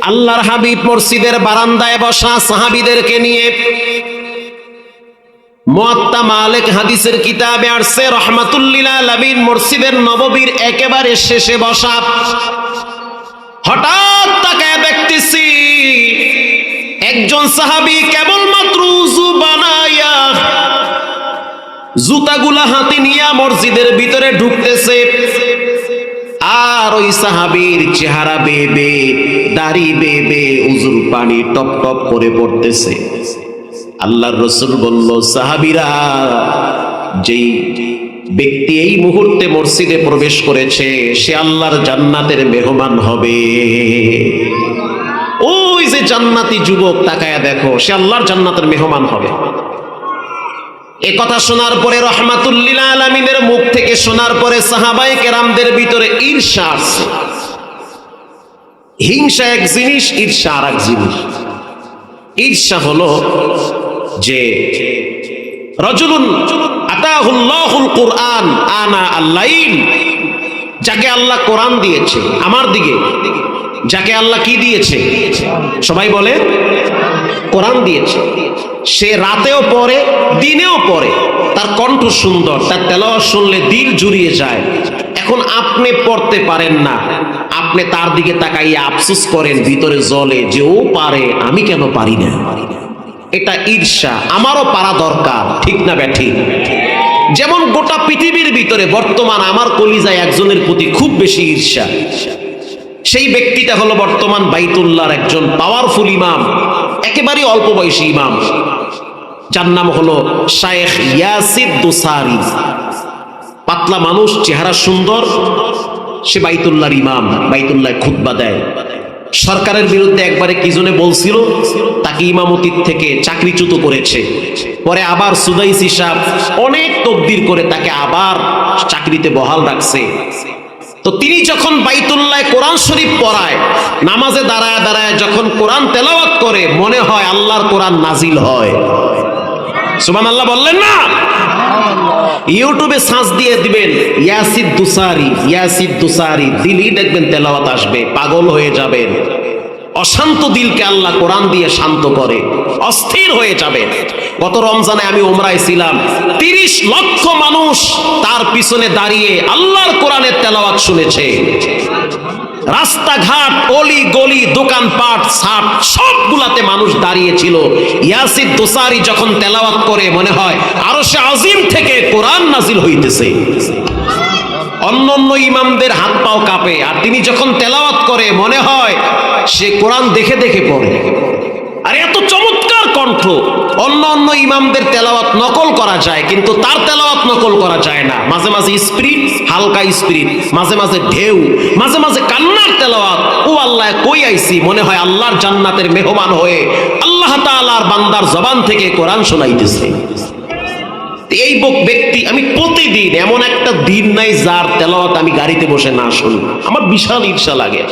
আল্লাহর হাবিব মসজিদের বারান্দায় বসা সাহাবীদেরকে নিয়ে মুয়াত্তা মালিক হাদিসের কিতাবে আসছে রাহমাতুল লিল আলামিন মসজিদের নববীর একেবারে শেষে বসা। হঠাৎ তাকায় দেখতেছি একজন সাহাবী কেবলমাত্র উযু বানায়া জুতাগুলা হাতে নিয়ে মসজিদের ভিতরে ঢুকতেছে, আর ওই সাহাবীর চেহারা বেবে, দাড়ি বেবে, উজুর পানি টপ টপ করে পড়তেছে। আল্লাহর রাসূল বলল, সাহাবীরা, যেই ব্যক্তি এই মুহূর্তে মসজিদে প্রবেশ করেছে সে আল্লাহর জান্নাতের মেহমান হবে। ওই যে জান্নাতি যুবক, তাকায়া দেখো, সে আল্লাহর জান্নাতের মেহমান হবে। এ কথা শোনার পরে রাহমাতুল লিল আলামিনের মুখ থেকে শোনার পরে সাহাবায়ে কেরামদের ভিতরে ঈর্ষা আসছে। হিংসা এক জিনিস, ঈর্ষা আর এক জিনিস। ঈর্ষা হলো যে রাজুলুন আতাহুল্লাহুল কুরআন আনা আল-লাইল, যাকে আল্লাহ কোরআন দিয়েছে আমার দিকে, যাকে আল্লাহ কি দিয়েছে সবাই বলে কোরআন দিয়েছে, সে রাতেও পড়ে দিনেও পড়ে, তার কণ্ঠ সুন্দর, তার তেলাওয়াত শুনলে দিল জুড়িয়ে যায়। এখন আপনি পড়তে পারেন না, আপনি তার দিকে তাকাইয়ে আফসোস করেন, ভিতরে জ্বলে যে ও পারে আমি কেন পারি না। এটা ঈর্ষা, আমারও পারা দরকার, ঠিক না ব্যাঠিক? যেমন গোটা পৃথিবীর ভিতরে বর্তমান আমার কলিজায় একজনের প্রতি খুব বেশি ঈর্ষা। সেই ব্যক্তিটা হলো বর্তমান বাইতুল্লাহর একজন পাওয়ারফুল ইমাম, একেবারে অল্প বয়সী ইমাম, যার নাম হলো শায়েখ ইয়াসিদ দুসারি। পাতলা মানুষ, চেহারা সুন্দর, সে বাইতুল্লাহর ইমাম, বাইতুল্লাহ খুতবা দেয়। সরকারের বিরুদ্ধে একবারে কি জনে বলছিল, তাকে ইমামতির থেকে চাকরিচ্যুত করেছে। পরে আবার সুদাইসি সাহেব অনেক তদবির করে তাকে আবার চাকরিতে বহাল রাখছে। তো তিনি যখন বাইতুল্লাহ কোরআন শরীফ পড়ায়, নামাজে দাঁড়ায় দাঁড়ায় যখন কোরআন তেলাওয়াত করে, মনে হয় আল্লাহর কোরআন নাজিল হয়। সুবহানাল্লাহ বললেন না? ইউটিউবে সার্চ দিয়ে দিবেন ইয়াসিদ দুসারি, ইয়াসিদ দুসারি, দিলই দেখবেন তেলাওয়াত আসবে, পাগল হয়ে যাবেন। অশান্ত দিলকে আল্লাহ কোরআন দিয়ে শান্ত করে, অস্থির হয়ে যাবে। গত রমজানে আমি ওমরায় ছিলাম, 30 লক্ষ মানুষ তার পিছনে দাঁড়িয়ে আল্লাহর কোরআনের তেলাওয়াত শুনেছে। রাস্তাঘাট, অলি গলি, দোকানপাট, ছাদ সবগুলাতে মানুষ দাঁড়িয়েছিল। ইয়াসিদ দুসারি যখন তেলাওয়াত করে মনে হয় আরশে আজিম থেকে কোরআন নাজিল হইতেছে। অন্য অন্য ইমামদের হাত পাও কাঁপে, আর তিনি যখন তেলাওয়াত করে মনে হয় সে কোরআন দেখে দেখে পড়ে। আর এত চমৎকার কণ্ঠ। অন্য অন্য ইমামদের তেলাওয়াত নকল করা যায়, কিন্তু তার তেলাওয়াত নকল করা যায় না। মাঝে মাঝে স্পিরিট, হালকা স্পিরিট, মাঝে মাঝে ঢেউ, মাঝে মাঝে কান্নার তেলাওয়াত। ও আল্লাহ, কই আইছি, মনে হয় আল্লাহর জান্নাতের মেহমান হয়ে আল্লাহ তাআলার বান্দার জবান থেকে কোরআন শোনাইতেছে। এই ব্যক্তি, আমি প্রতিদিন, এমন একটা দিন নাই যার তেলাওয়াত আমি গাড়িতে বসে না শুনি, আমার বিশাল ঈর্ষা লাগে।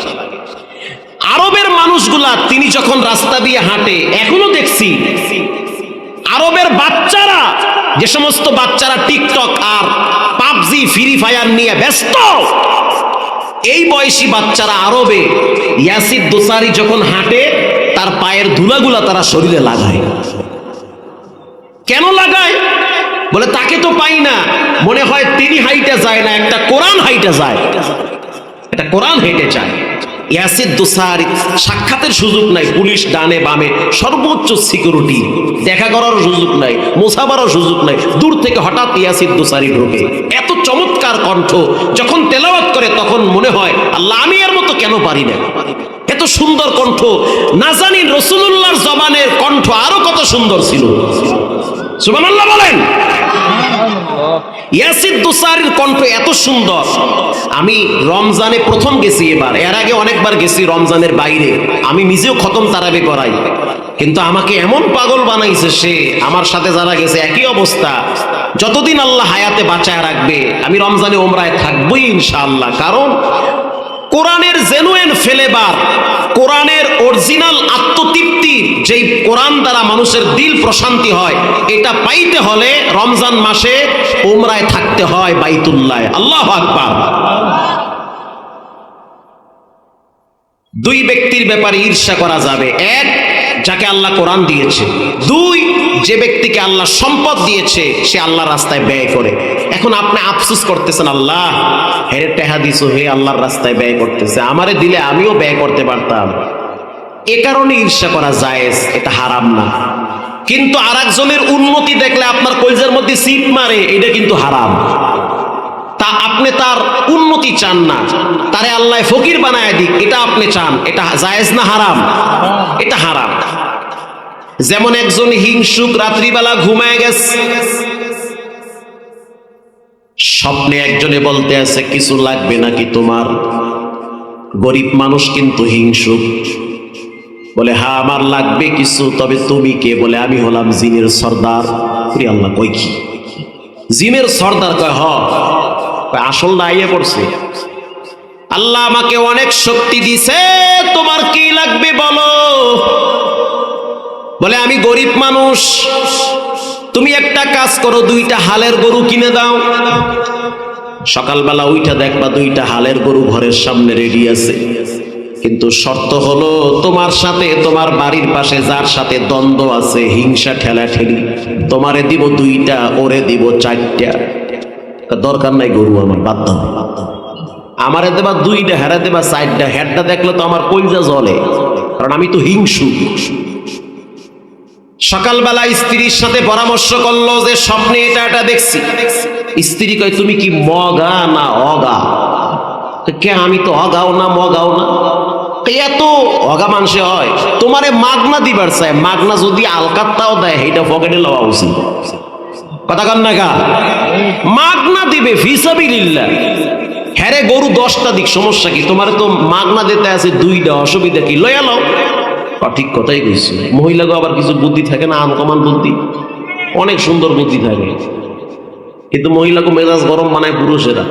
আরবের মানুষগুলা তিনি যখন রাস্তা দিয়ে হাঁটে, এখনো দেখছি আরবের বাচ্চারা, যে সমস্ত বাচ্চারা টিকটক আর পাবজি, ফ্রি ফায়ার নিয়ে ব্যস্ত, এই বয়সী বাচ্চারা আরবে ইয়াসিদ দুসারি যখন হাঁটে তার পায়ের ধুলাগুলা তারা শরীরে লাগায়। কেন লাগায়? বলে তাকে তো পাই না, মনে হয় তিনি হাইটে যায় না, একটা কোরআন হাইটে যায়, একটা কোরআন হেঁটে যায়। ইয়াসিদ দুসারি সাক্ষাতের সুযোগ নাই, পুলিশ ডানে বামে, সর্বোচ্চ সিকিউরিটি, দেখা করার সুযোগ নাই, মোসাবারও সুযোগ নাই। দূর থেকে হঠাৎ ইয়াসিদ দুসারি ঢোকে। এত চমৎকার কণ্ঠ, যখন তেলাওয়াত করে তখন মনে হয় আল্লাহ, আমি এর মতো কেন পারি না। এত সুন্দর কণ্ঠ, না জানি রাসূলুল্লাহর জবানের কণ্ঠ আরো কত সুন্দর ছিল। সুবহানাল্লাহ বলেন। ইয়াসিদ দুসারির কণ্ঠ এত সুন্দর। আমি রমজানে প্রথম গেছি এবার, এর আগে অনেকবার গেছি রমজানের বাইরে। আমি নিজেও খতম তারাবি করাই, কিন্তু আমাকে এমন পাগল বানাইছে সে, আমার সাথে যারা গেছে একই অবস্থা। যতদিন আল্লাহ হায়াতে বাঁচায় রাখবে আমি রমজানে ওমরায় থাকবোই ইনশাআল্লাহ। কারণ কোরআনের জেনুইন ফ্লেভার, কোরআনের অরিজিনাল আত্মতৃপ্তি, যেই কোরআন দ্বারা মানুষের দিল প্রশান্তি হয়, এটা পাইতে হলে রমজান মাসে উমরায় থাকতে হয় বাইতুল্লাহ। আল্লাহু আকবার। দুই ব্যক্তির ব্যাপারে ঈর্ষা করা যাবে। এক, যাকে আল্লাহ কোরআন দিয়েছে। দুই, যে ব্যক্তিকে আল্লাহ সম্পদ দিয়েছে সে আল্লাহর রাস্তায় ব্যয় করে। এখন আপনি আফসোস করতেছেন, আল্লাহ হেরে টেহা দিছো, হে আল্লাহর রাস্তায় ব্যয় করতেছে, আমারে দিলে আমিও ব্যয় করতে পারতাম। এ কারণে ঈর্ষা করা জায়েজ, এটা হারাম না। কিন্তু আরেকজনের উন্নতি দেখলে আপনার কলজের মধ্যে সিট মারে, এটা কিন্তু হারাম। তা আপনি তার উন্নতি চান না, তারে আল্লাহ ফকির বানায় দিক, এটা আপনি চান, এটা জায়েজ না হারাম? এটা হারাম। যেমন একজন হিংসুক রাত্রিবেলা ঘুমায় গেছে, স্বপ্নে একজনে বলতে আছে কিছু লাগবে নাকি তোমার? গরিব মানুষ কিন্তু হিংসুক, বলে হ্যাঁ আমার লাগবে কিছু, তবে তুমি কে? বলে আমি হলাম জিনের সর্দার। আল্লাহ কই কি জিনের সর্দার? কয় হ। আসল না আইয়া পড়ছে, আল্লাহ আমাকে অনেক শক্তি দিছে, তোমার কি লাগবে বলো। বলে আমি গরিব মানুষ, তুমি একটা কাজ করো, 2টা হালের গরু কিনে দাও। সকালবেলা উইঠা দেখবা 2টা হালের গরু ঘরের সামনে রেডি আছে, কিন্তু শর্ত হলো তোমার সাথে তোমার বাড়ির পাশে যার সাথে দ্বন্দ্ব আছে, হিংসা ঠেলা ঠেলি, তোমারে দিব 2টা, ওরে দিব 4টা। দরকার নাই গরু আমার, বাদ দাও। আমারে দেবা 2টা, হেরা দেবা 4টা। হেডটা দেখলে তো আমার কলজা জ্বলে, কারণ আমি তো হিংসুক। সকালবেলা স্ত্রীর সাথে পরামর্শ করলো যে স্বপ্নে এটা এটা দেখছি। স্ত্রী কয় তুমি কি মগা না অগা? কে আমি তো অগাও না মগাও না। এত অগা মানুষে হয়? তোমারে মাগনা দিবার চায়, মাগনা যদি আলকাত্তাও দেয় সেইটা পকেটে লওয়া উচিত। কথা কন না গা? মাগনা দিবে ফিসাবিলিল্লাহ। হ্যারে গরু 10টা দিক, সমস্যা কি? তোমার তো মাগনা দিতে আছে 2টা, অসুবিধা কি? লয়া লও। ঠিক কথাই কইছে। মহিলাগো আবার কিছু বুদ্ধি থাকে না, আনকমান বুদ্ধি, অনেক সুন্দর বুদ্ধি থাকে, কিন্তু মহিলাকে মেজাজ গরম বানায় পুরুষেরা।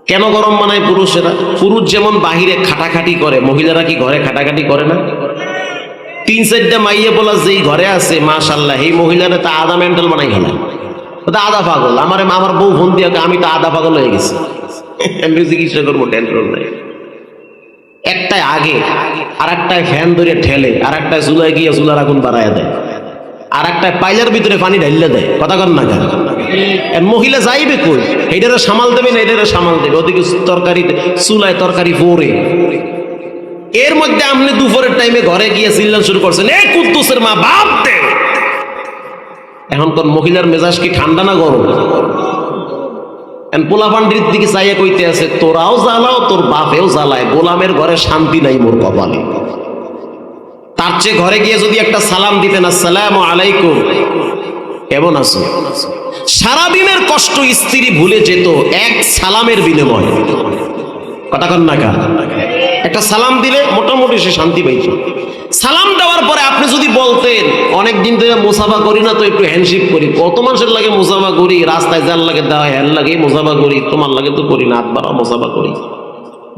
কেন গরম বানায় পুরুষেরা? পুরুষ যেমন বাহিরে খাটাখাটি করে, মহিলারা কি ঘরে খাটাখাটি করে না? 3-4টা মাইয়ে বলা যেই ঘরে আছে, মাশাআল্লাহ, এই মহিলারা তা আধা মেন্টাল বানাই গেল, আধা পাগল। আমার বউ ফোন দিয়ে আমি তো আধা পাগল হয়ে গেছি, আমি চিকিৎসা করবো, টেনশন নাই। একটায় আগে, আর একটায় ফ্যান ধরে ঠেলে, আর একটায় চুলায় গিয়ে চুলার আগুন বাড়ায় দেয়, আর একটায় পাইলার ভিতরে পানি ঢাইলে দেয়। কথা কন না কেন? মহিলা যাইবে কই? এইটারে সামাল দেবে না, এটারে সামাল দেবে। ওদিকে তরকারি চুলায় তরকারি পরে, এর মধ্যে আপনি দুপুরের টাইমে ঘরে গিয়ে চিল্লান শুরু করছেন, এ কুদ্দুসের মা বাপ দে। এখন কোন মহিলার মেজাজ কি ঠান্ডা না গরম? পোলাপান্ডির দিকে চাইয়া কইতে আছে, তোরাও জ্বালাও তোর বাপেও জ্বালায়, গোলামের ঘরে শান্তি নাই মোর কপালে। তার চেয়ে ঘরে গিয়ে যদি একটা সালাম দিতেন, আসসালামু আলাইকুম, কেমন আছো? সারাদিনের কষ্ট স্ত্রী ভুলে যেত এক সালামের বিনিময়ে। কথা কন না কা? একটা সালাম দিলে মোটামুটি সে শান্তি পাইত। সালাম দেওয়ার পরে আপনি যদি বলতেন, অনেকদিন ধরে মোসাফা করি না তো একটু হ্যান্ডশিপ করি। কত মানুষের লাগে মোসাফা করি, রাস্তায় যার লাগে দেওয়া হ্যান্ড লাগে মোসাফা করি, তোমার লাগে তো করি না, আটবারও মোসাফা করি।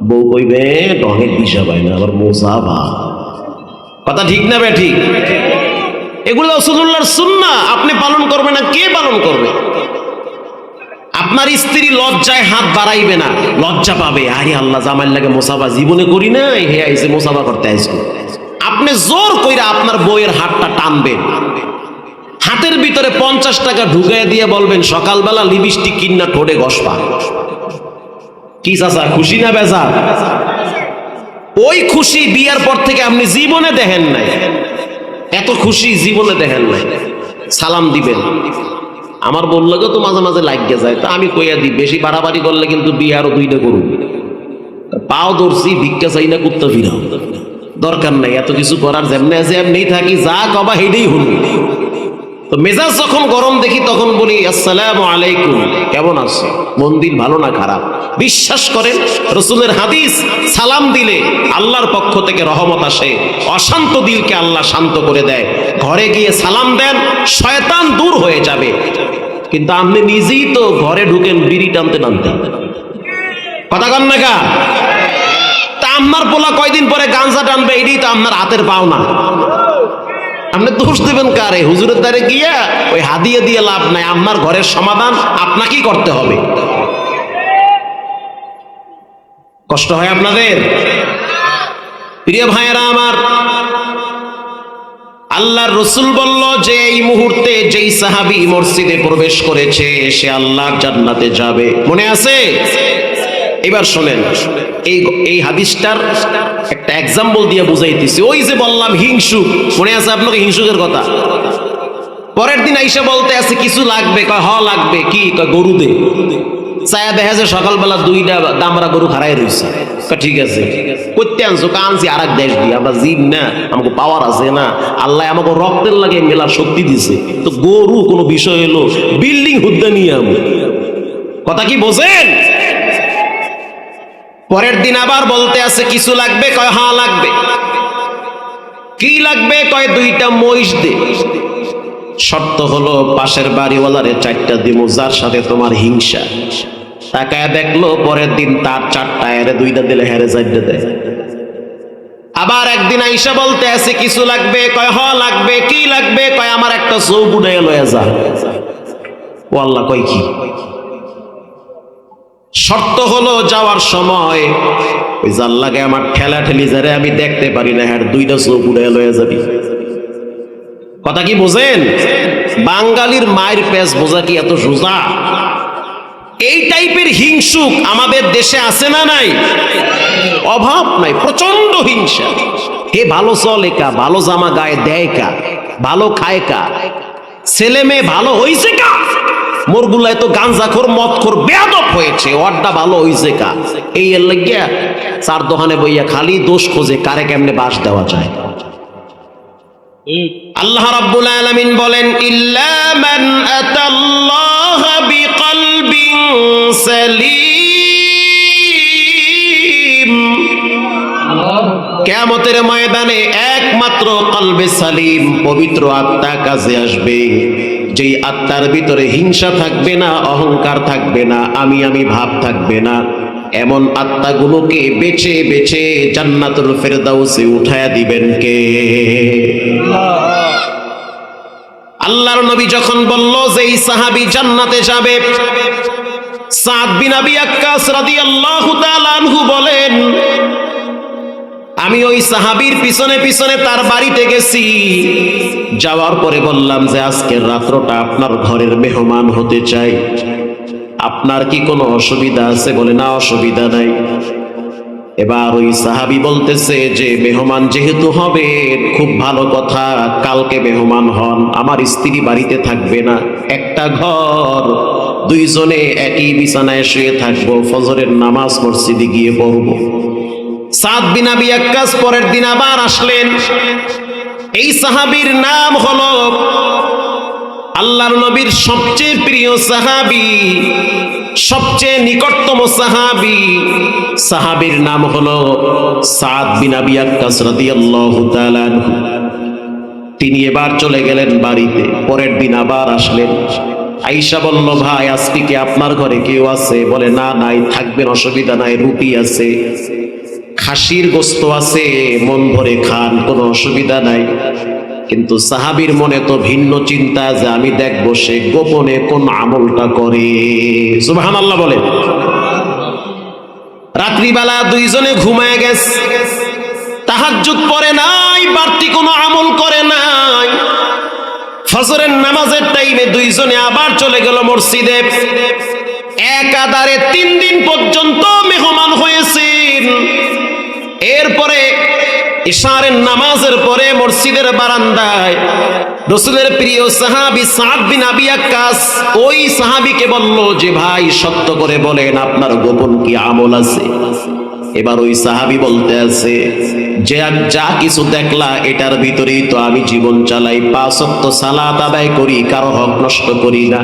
বউ কইবে ঢঙের দিশা পাই না, আবার মোসাফা। কথা ঠিক না বে ঠিক? এগুলো রাসূলুল্লাহর সুন্নাহ, আপনি পালন করবেন না, কে পালন করবে? আপনার স্ত্রী লজ্জায় হাত বাড়াইবে না, লজ্জা পাবে, আরে আল্লাহ জামাইর লাগে মোসাফা জীবনে করি না, হে আইছে মোসাফা করতে আইছে। আপনি জোর কইরা আপনার বইয়ের হাতটা টানবেন, হাতের ভিতরে 50 টাকা ঢুকাই দিয়ে বলবেন সকালবেলা লিপস্টিক কিনা ঠোঁটে ঘষবা। কি চাচা, খুশি না বেজার? ওই খুশি বিয়ার পর থেকে আপনি জীবনে দেখেন নাই, এত খুশি জীবনে দেখেন নাই। সালাম দিবেন। আমার বললে তো মাঝে মাঝে লাগিয়ে যায়, তা আমি কইয়া দিই, বেশি বাড়াবাড়ি করলে কিন্তু বিয়ে আরো 2টা করুন। পাও ধরছি, ভিক্ষা চাই না, কুত্তা ফিরাও, দরকার নাই এত কিছু করার। যেমনি আছে এমনি থাকি, যা কবা হেডেই হল। তো মেজাজ যখন গরম দেখি তখন বলি আসসালামু আলাইকুম, কেমন আছো? মন দিল ভালো না খারাপ? বিশ্বাস করেন রাসূলের হাদিস, সালাম দিলে আল্লাহর পক্ষ থেকে রহমত আসে, অশান্ত দিলকে আল্লাহ শান্ত করে দেয়। ঘরে গিয়ে সালাম দেন, শয়তান দূর হয়ে যাবে। কিন্তু আপনি নিজেই তো ঘরে ঢুকেন বিড়ি টানতে টানতে। কথা কন না কা? তা আপনার পোলা কয়দিন পরে গাঞ্জা টানবে, এটাই তো আপনার হাতের পাওনা। আপনি দোষ দেবেন কারে? হুজুরের দ্বারে গিয়া ওই হাদিয়া দিয়ে লাভ নাই, আপনার ঘরের সমাধান আপনাকেই করতে হবে। কষ্ট হয় আপনাদের? প্রিয় ভাইয়েরা আমার, আল্লাহর রাসূল বলল যে এই মুহূর্তে যেই সাহাবী মসজিদে প্রবেশ করেছে সে আল্লাহর জান্নাতে যাবে। মনে আছে? এবার শুনেন, এই হাদিসটার একটা এক্সাম্পল দিয়ে বুঝাইতেছি। ওই যে বললাম হিংসুক, মনে আছে আপনাকে হিংসুকের কথা? পরের দিন আইসা বলতে আছে কিছু লাগবে, কয় হ লাগবে। কি কয়? গরু দে। চায়া দেখা যায় সকালবেলা 2টা দামরা গরু হারাই রয়েছে। ঠিক আছে, করতে আনছো? আনছি আর এক দেশ দিয়ে, আমরা জিন না, আমাকে পাওয়ার আছে না, আল্লাহ আমাকে রক্তের লাগে মেলার শক্তি দিছে, তো গরু কোনো বিষয় এলো বিল্ডিং হুদ্দা নিয়ে আমি। কথা কি বোঝেন? পরের দিন আবার বলতে আছে কিছু লাগবে, কয় হ্যাঁ লাগবে। কি লাগবে? কয় 2টা মহিষ দে। শর্ত হলো পাশের বাড়িওয়ালারে 4টা দিমু, যার সাথে তোমার হিংসা। তাকায় দেখলো পরের দিন তার 4টা, এরে 2টা দিলে হেরে 4টা দেয়। আবার একদিন আইসা বলতে আছে কিছু লাগবে, কয় হ লাগবে। কি লাগবে? কয় আমার একটা চৌক উঠে লয়ে যা। ও আল্লাহ, কয় কি? শর্ত হলো যাওয়ার সময় ওই জাল লাগে আমার ঠেলা ঠেলি যারে আমি দেখতে পারি না, হ্যাঁ 2টা চৌক উঠে লয়ে যাবি। কথা কি বোঝেন? বাঙালির মায়ের পেঁচ বোঝা কি এত সোজা? এই টাইপের হিংসুক আমাদের দেশে আছে না নাই? অভাব নাই, প্রচন্ড হিংসা। হে ভালো চলে কা, ভালো জামা গায়ে দেয় কা, ভালো খায় কা, ছেলে মেয়ে ভালো হইছে কা, মোরগুলা তো গাঞ্জাখোর মদখোর বেয়াদব হয়েছে, ওয়ারটা ভালো হইছে কা। এই এর লাগিয়া 4 দোকানে বইয়া খালি দোষ খোঁজে কারে কেমনে বাস দেওয়া যায়। আল্লাহ রাব্বুল আলামিন বলেন, ইল্লা মান আতাল্লাহ বিকলবিন সালিম। কিয়ামতের ময়দানে একমাত্র কলবে সালিম, পবিত্র আত্মা কাজে আসবে, যেই আত্মার ভিতরে হিংসা থাকবে না, অহংকার থাকবে না, আমি ভাব থাকবে না। এমন আত্মাগুলোকে বেছে বেছে জান্নাতুল ফেরদাউসে উঠায়া দিবেন কে? আল্লাহর নবী যখন বলল যে এই সাহাবী জান্নাতে যাবে, সাদ বিন আবি ওয়াক্কাস রাদিয়াল্লাহু তাআলা আনহু বলেন, আমি ওই সাহাবীর পিছনে পিছনে তার বাড়িতে গেছি। যাওয়ার পরে বললাম যে আজকের রাত্রটা আপনার ঘরের মেহমান হতে চাই, আপনার কি কোনো অসুবিধা আছে? বলে না, অসুবিধা নাই। এবার ওই সাহাবী বলতেছে যে মেহমান যেহেতু হবে, খুব ভালো কথা, কালকে মেহমান হন, আমার স্ত্রী বাড়িতে থাকবে না, একটা ঘর, 2 জনে একই বিছানায় শুয়ে থাকবো, ফজরের নামাজ মসজিদে গিয়ে পড়বো। সাদ বিন আবি ওয়াক্কাস পরের দিন আবার আসলেন। এই সাহাবীর নাম হলো আল্লাহর নবীর সবচেয়ে প্রিয় সাহাবী, সবচেয়ে নিকটতম সাহাবী। সাহাবীর নাম হলো সাদ বিন আবি ওয়াক্কাস রাদিয়াল্লাহু তাআলা আনহু। তিনি এবার চলে গেলেন বাড়িতে। পরের দিন আবার আসলেন। আয়েশা বলল, ভাই আজকে কি আপনার ঘরে কেউ আছে? বলে না, নাই, থাকবেন, অসুবিধা নাই, রুটি আছে, খাসির গোস্ত আছে, মন ভরে খান, কোনো অসুবিধা নাই। কিন্তু সাহাবীর মনে তো ভিন্ন চিন্তা, যে আমি দেখবো সে গোপনে কোন আমলটা করে। সুবহানাল্লাহ বলে। রাত্রিবেলা 2 জনে ঘুমায় গেছে, তাহাজ্জুদ পড়ে নাই, বাড়তি কোনো আমল করে নাই। ফজরের নামাজের টাইমে 2 জনে আবার চলে গেল মসজিদে। একাধারে 3 দিন পর্যন্ত মেহমান হয়েছেন। এরপরে ইশারের নামাজের পরে মসজিদের বারান্দায় রাসূলের প্রিয় সাহাবী সাদ বিন আবি ওয়াক্কাস ওই সাহাবীকে বলল যে ভাই সত্য করে বলেন আপনার গোপন কি আমল আছে? এবার ওই সাহাবী বলতে আছে যে যা কিছু দেখলা এটার ভিতরেই তো আমি জীবন চালাই, 5 ওয়াক্ত সালাত আদায় করি, কারো হক নষ্ট করি না,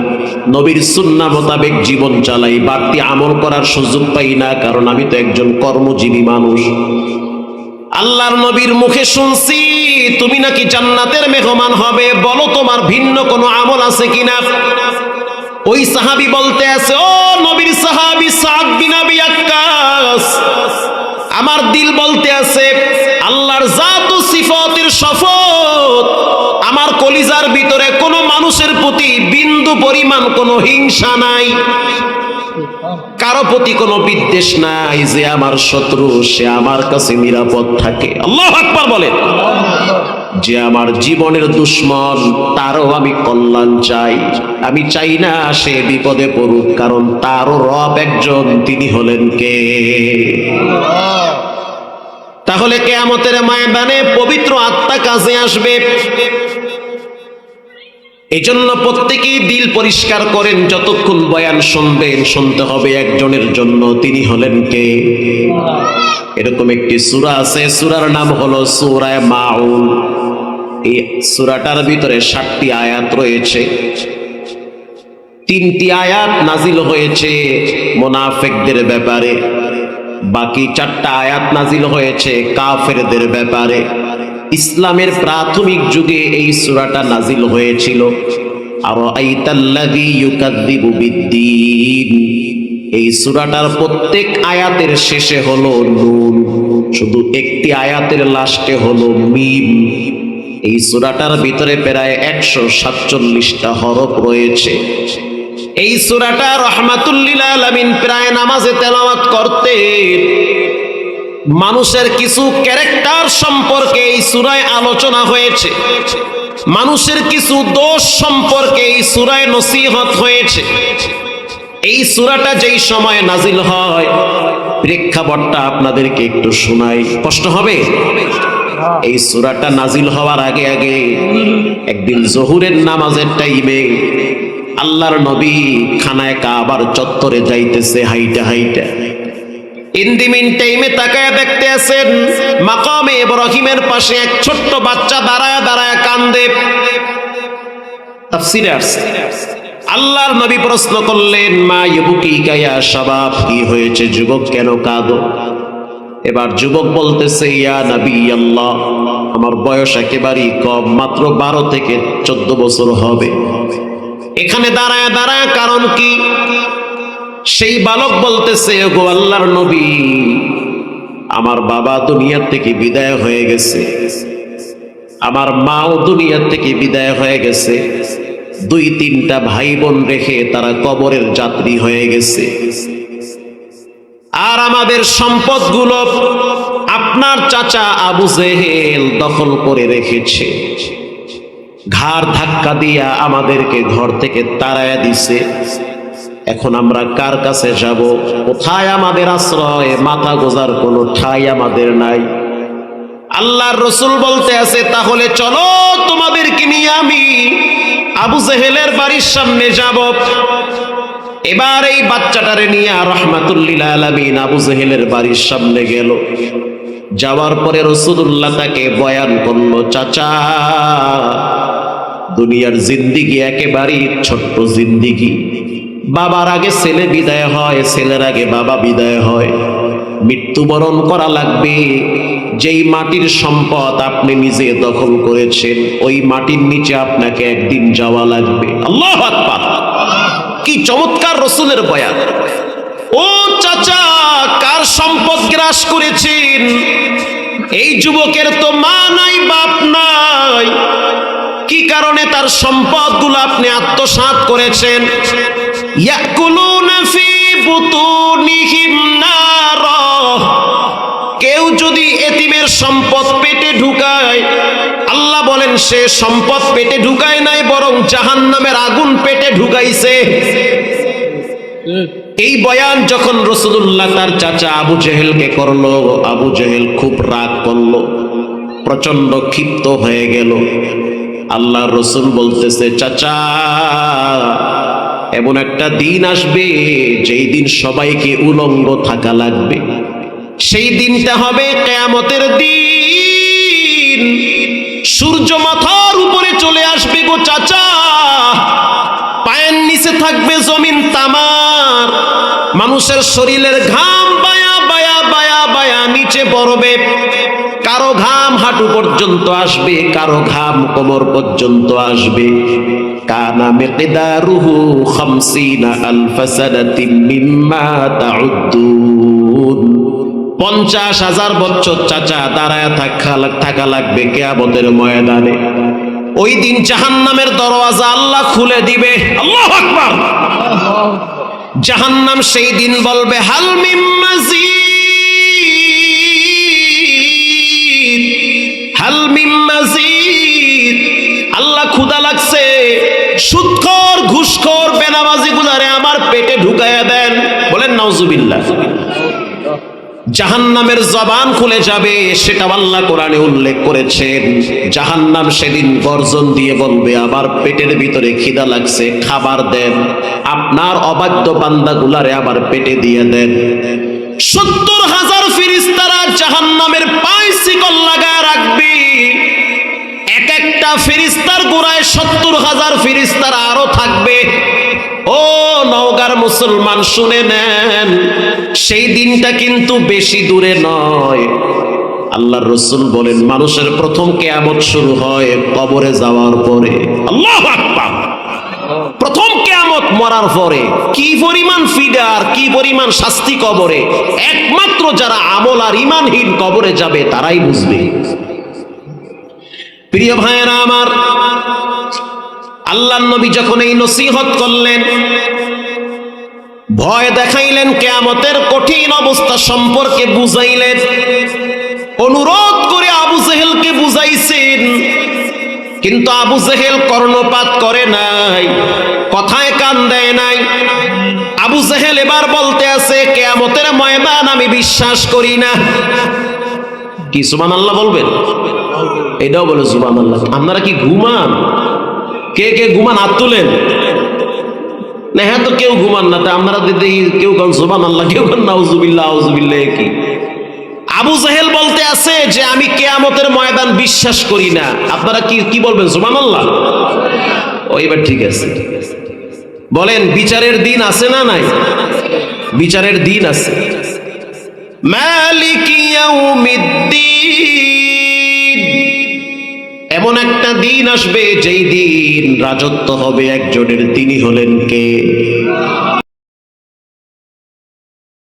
নবীর সুন্নাহ মোতাবেক জীবন চালাই, বাড়তি আমল করার সুযোগ পাই না, কারণ আমি তো একজন কর্মজীবী মানুষ। আল্লাহর নবীর মুখে শুনছি তুমি নাকি জান্নাতের মেহমান হবে, বলো তোমার ভিন্ন কোনো আমল আছে কিনা? ওই সাহাবী বলতে আছে, ও নবীর সাহাবী সাদ বিন আবি ওয়াক্কাস, আমার দিল বলতে আছে আল্লাহর জাত ও সিফাতের শপথ, আমার কলিজার ভিতরে কোনো মানুষের প্রতি বিন্দু পরিমাণ কোনো হিংসা নাই। কারো প্রতি কোনো বিদ্বেষ নাই, যে আমার শত্রু সে আমার কাছে নিরাপদ থাকে। আল্লাহু আকবার বলেন। যে আমার জীবনের দুশ্মন তারও আমি কল্যাণ চাই, আমি চাই না সে বিপদে পড়ুক, কারণ তারও রব একজন, তিনি হলেন কে? তাহলে কিয়ামতের ময়দানে পবিত্র আত্মা কাজে আসবে। এই জন্য প্রত্যেকেই দিল পরিষ্কার করেন, যতক্ষণ বয়ান শুনবেন শুনতে হবে একজনের জন্য, তিনি হলেন কে? এরকম একটি সূরা আছে, সূরার নাম হলো সূরা মাউন। এই সূরাটার ভিতরে 7টি আয়াত রয়েছে। 3টি আয়াত নাজিল হয়েছে মুনাফিকদের ব্যাপারে, বাকি 4টা আয়াত নাজিল হয়েছে কাফেরদের ব্যাপারে। ইসলামের প্রাথমিক যুগে এই সূরাটা নাজিল হয়েছিল। আর আইতাল্লাযী ইউকাযযিবু বিদ্দীন, এই সূরাটার প্রত্যেক আয়াতের শেষে হলো নুন, শুধু একটি আয়াতের লাস্টে হলো মিম। এই সূরাটার ভিতরে প্রায় 147টা হরফ রয়েছে। এই সূরাটা রাহমাতুল লিল আলামিন প্রায় নামাজে তেলাওয়াত করতেন। মানুষের কিছু ক্যারেক্টার সম্পর্কে এই সূরায় আলোচনা হয়েছে, মানুষের কিছু দোষ সম্পর্কে এই সূরায় নসিহত হয়েছে। এই সূরাটা যেই সময় নাজিল হয়, প্রেক্ষাপটটা আপনাদেরকে একটু শোনাই, কষ্ট হবে। এই সূরাটা নাজিল হওয়ার আগে আগে একদিন জোহরের নামাজের টাইমে আল্লাহর নবী খানায় কাবার চত্বরে যাইতেছে হাইটা হাইটা। ইন্দিমিন টাইমে তাকায় দেখতে আছেন মাকামে ইব্রাহিমের পাশে এক ছোট্ট বাচ্চা দাঁড়ায় দাঁড়ায় কান্দে। তাফসীরে আসছে, আল্লাহর নবী প্রশ্ন করলেন, মা ইবুকিকা ইয়া শাবাব, কি হয়েছে যুবক, কেন কাঁদো? এবার যুবক বলতেছে, ইয়া নবী আল্লাহ, আমার বয়স একেবারেই কম, মাত্র 12 থেকে 14 বছর হবে। এখানে দাঁড়ায় দাঁড়ায় কারণ কি? সেই বালক বলতেছে, গো আল্লাহর নবী, আমার বাবা দুনিয়া থেকে বিদায় হয়ে গেছে, আমার মাও দুনিয়া থেকে বিদায় হয়ে গেছে, 2-3টা ভাই বোন রেখে তারা কবরের যাত্রী হয়ে গেছে। আর আমাদের সম্পদগুলো আপনার চাচা আবু জেহেল দখল করে রেখেছে, ঘাড় ধাক্কা দিয়া আমাদেরকে ঘর থেকে তাড়ায়া দিছে। এখন আমরা কার কাছে যাব? কোথায় আমাদের আশ্রয়? মাথা গোজার কোনো ঠাঁই আমাদের নাই। আল্লাহর রাসূল বলতে আছে, তাহলে চলো তোমাদেরকে নিয়ে আমি আবু জেহেলের বাড়ির সামনে যাব। এবার এই বাচ্চাটারে নিয়ে রাহমাতুল লিল আলামিন আবু জেহেলের বাড়ির সামনে গেল। যাওয়ার পরে রাসূলুল্লাহ তাকে বয়ান করলো, চাচা, দুনিয়ার জিন্দিগি একেবারেই ছোট্ট জিন্দিগি। বাবার আগে ছেলে বিদায় হয়, ছেলের আগে বাবা বিদায় হয়, মৃত্যুবরণ করা লাগবে। যেই মাটির সম্পদ আপনি নিজে দখল করেছেন, ওই মাটির নিচে আপনাকে একদিন যাওয়া লাগবে। আল্লাহু আকবার! কি চমৎকার রাসূলের বয়ান! ও চাচা, কার সম্পদ গ্রাস করেছেন? এই যুবকের তো মা নাই, বাপ নাই, কি কারণে তার সম্পদগুলো আপনি আত্মসাৎ করেছেন? ইয়াকুলুনা ফি বুতুনিহিম নারা, কেউ যদি এতিমের সম্পদ পেটে ঢুকায়, আল্লাহ বলেন সে সম্পদ পেটে ঢুকায় নাই, বরং জাহান্নামের আগুন পেটে ঢুকাইছে। এই বয়ান যখন রাসূলুল্লাহ তার চাচা আবু জেহেলকে করলো, আবু জেহেল খুব রাগ করলো, প্রচন্ড ক্ষিপ্ত হয়ে গেল। আল্লাহর রাসূল বলতেছে, চাচা, এমন একটা দিন আসবে যেই দিন সবাইকে উলঙ্গ থাকা লাগবে। সেই দিনটা হবে কিয়ামতের দিন। সূর্য মাথার উপরে চলে আসবে গো চাচা, পায়ের নিচে থাকবে জমিন তামার, মানুষের শরীরের ঘাম বায়া বায়া বায়া বায়া নিচে পড়বে। কারো ঘাম হাঁটু পর্যন্ত আসবে, কারো ঘাম কোমর পর্যন্ত আসবে। কানা মিকদারুহু 50 আলফ সানাতিন মিম্মা তাউদ্দুন, 50,000 বছর চাচা দাঁড়ায় থাকা লাগবে কিয়ামতের ময়দানে। ওই দিন জাহান্নামের দরওয়াজা আল্লাহ খুলে দিবে। আল্লাহু আকবার! জাহান্নাম সেই দিন বলবে হাল মিন মাজিদ, হাল মিন মাজিদ। আল্লাহ ক্ষুধা লাগছে, সুদখোর ঘুষখোর বেনামাজি গুলারে আমার পেটে ঢুকাইয়া দেন। বলেন নাউজুবিল্লাহ। জাহান্নামের জবান খুলে যাবে, সেটা আল্লাহ কোরআনে উল্লেখ করেছেন। জাহান্নাম সেদিন গর্জন দিয়ে বলবে আমার পেটের ভিতরে খিদা লাগছে, খাবার দেন। আপনার অবাধ্য বান্দাগুলারে আমার পেটে দিয়ে দেন। 70,000 ফেরেশতারা জাহান্নামের পায়ে শিকল লাগায় রাখবে। এক একটা ফেরেশতার গোড়ায় 70,000 ফেরেশতারা আরো থাকবে। ও নওগাঁর মুসলমান শুনে নেন, সেই দিনটা কিন্তু বেশি দূরে নয়। আল্লাহর রাসূল বলেন মানুষের প্রথম কিয়ামত শুরু হয় কবরে যাওয়ার পরে। আল্লাহু আকবার। প্রথম কিয়ামত মরার পরে। কি পরিমাণ ফিডার, কি পরিমাণ শাস্তি কবরে, একমাত্র যারা আমল আর ঈমানহীন কবরে যাবে তারাই বুঝবে। প্রিয় ভাইয়েরা আমার, আল্লাহর নবী যখন এই নসিহত করলেন, ভয় দেখাইলেন, কিয়ামতের কঠিন অবস্থা সম্পর্কে বুঝাইলেন, অনুরোধ করে আবু জেহেলকে বুঝাইছেন, কিন্তু আবু জেহেল কর্ণপাত করে নাই, কথায় কান দেয় নাই। আবু জেহেল এবার বলতে আছে কিয়ামতের ময়দান আমি বিশ্বাস করি না। কি সুবহানাল্লাহ বলবেন? এটাও বলে সুবহানাল্লাহ। আপনারা কি ঘুমান? কে কে ঘুমান হাত তুলেন। না হ্যাঁ তো কেউ ঘুমান না, তা আমরা দেখি কেউ গান সুবহানাল্লাহ, কেউ গান নাউজুবিল্লাহ আউযুবিল্লাহ। কি আবু জাহেল বলতে আছে যে আমি কিয়ামতের ময়দান বিশ্বাস করি না। আপনারা কি কি বলবেন? সুবহানাল্লাহ। ও এবার ঠিক আছে। বলেন বিচারের দিন আছে না নাই? বিচারের দিন আছে। মালিক ইয়াউমিদ্দিন, এমন একটা দিন আসবে যেই দিন রাজত্ব হবে একজনের, তিনি হলেন কে?